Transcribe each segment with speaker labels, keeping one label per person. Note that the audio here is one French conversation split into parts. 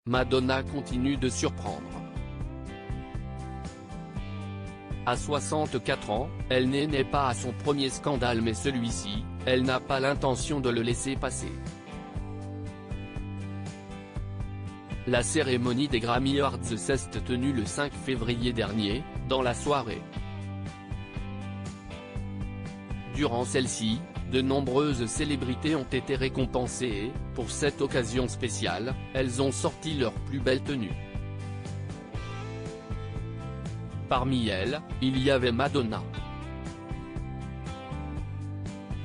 Speaker 1: Madonna continue de surprendre. À 64 ans, elle n'est pas à son premier scandale mais celui-ci, elle n'a pas l'intention de le laisser passer. La cérémonie des Grammy Awards s'est tenue le 5 février dernier, dans la soirée. Durant celle-ci, de nombreuses célébrités ont été récompensées et, pour cette occasion spéciale, elles ont sorti leurs plus belles tenues. Parmi elles, il y avait Madonna,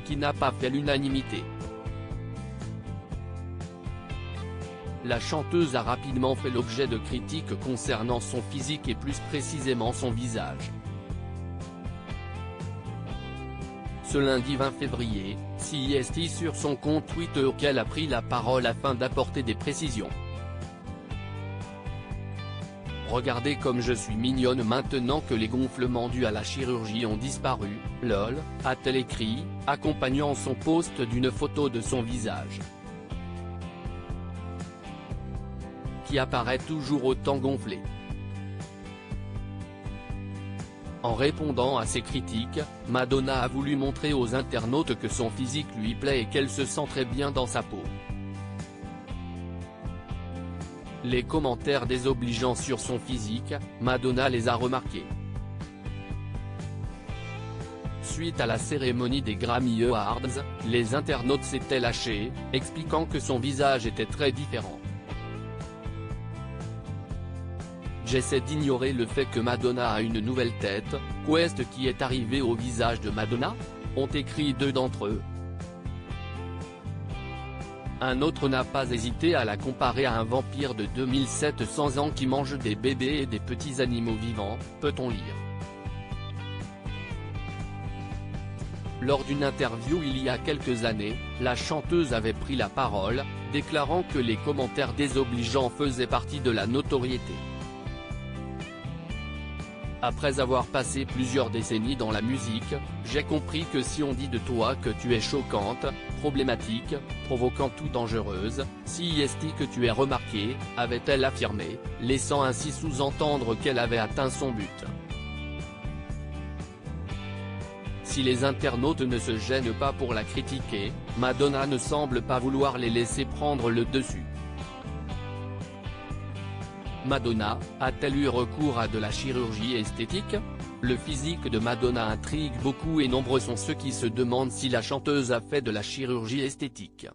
Speaker 1: qui n'a pas fait l'unanimité. La chanteuse a rapidement fait l'objet de critiques concernant son physique et plus précisément son visage. Ce lundi 20 février, CEST sur son compte Twitter qu'elle a pris la parole afin d'apporter des précisions. Regardez comme je suis mignonne maintenant que les gonflements dus à la chirurgie ont disparu, lol, a-t-elle écrit, accompagnant son post d'une photo de son visage, qui apparaît toujours autant gonflé. En répondant à ces critiques, Madonna a voulu montrer aux internautes que son physique lui plaît et qu'elle se sent très bien dans sa peau. Les commentaires désobligeants sur son physique, Madonna les a remarqués. Suite à la cérémonie des Grammy Awards, les internautes s'étaient lâchés, expliquant que son visage était très différent. J'essaie d'ignorer le fait que Madonna a une nouvelle tête, qu'est-ce qui est arrivé au visage de Madonna ? Ont écrit deux d'entre eux. Un autre n'a pas hésité à la comparer à un vampire de 2700 ans qui mange des bébés et des petits animaux vivants, peut-on lire. Lors d'une interview il y a quelques années, la chanteuse avait pris la parole, déclarant que les commentaires désobligeants faisaient partie de la notoriété. Après avoir passé plusieurs décennies dans la musique, j'ai compris que si on dit de toi que tu es choquante, problématique, provocante ou dangereuse, CEST que tu es remarquée, avait-elle affirmé, laissant ainsi sous-entendre qu'elle avait atteint son but. Si les internautes ne se gênent pas pour la critiquer, Madonna ne semble pas vouloir les laisser prendre le dessus. Madonna, a-t-elle eu recours à de la chirurgie esthétique ? Le physique de Madonna intrigue beaucoup et nombreux sont ceux qui se demandent si la chanteuse a fait de la chirurgie esthétique.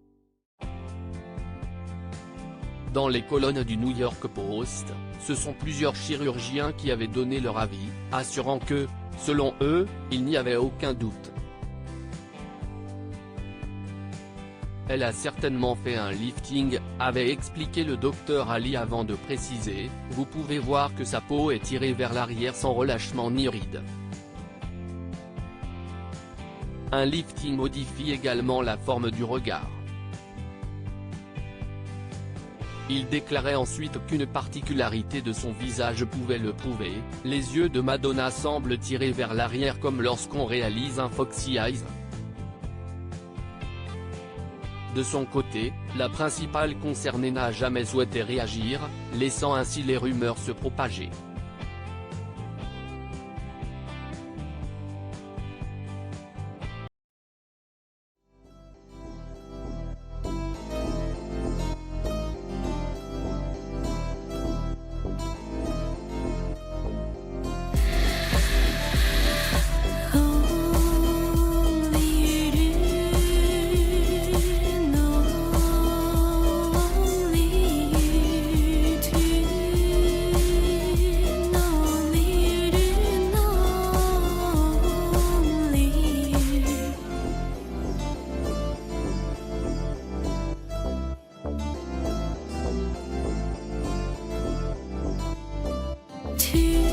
Speaker 1: Dans les colonnes du New York Post, ce sont plusieurs chirurgiens qui avaient donné leur avis, assurant que, selon eux, il n'y avait aucun doute. Elle a certainement fait un lifting, avait expliqué le docteur Ali avant de préciser, vous pouvez voir que sa peau est tirée vers l'arrière sans relâchement ni ride. Un lifting modifie également la forme du regard. Il déclarait ensuite qu'une particularité de son visage pouvait le prouver, les yeux de Madonna semblent tirés vers l'arrière comme lorsqu'on réalise un Foxy Eyes. De son côté, la principale concernée n'a jamais souhaité réagir, laissant ainsi les rumeurs se propager.
Speaker 2: To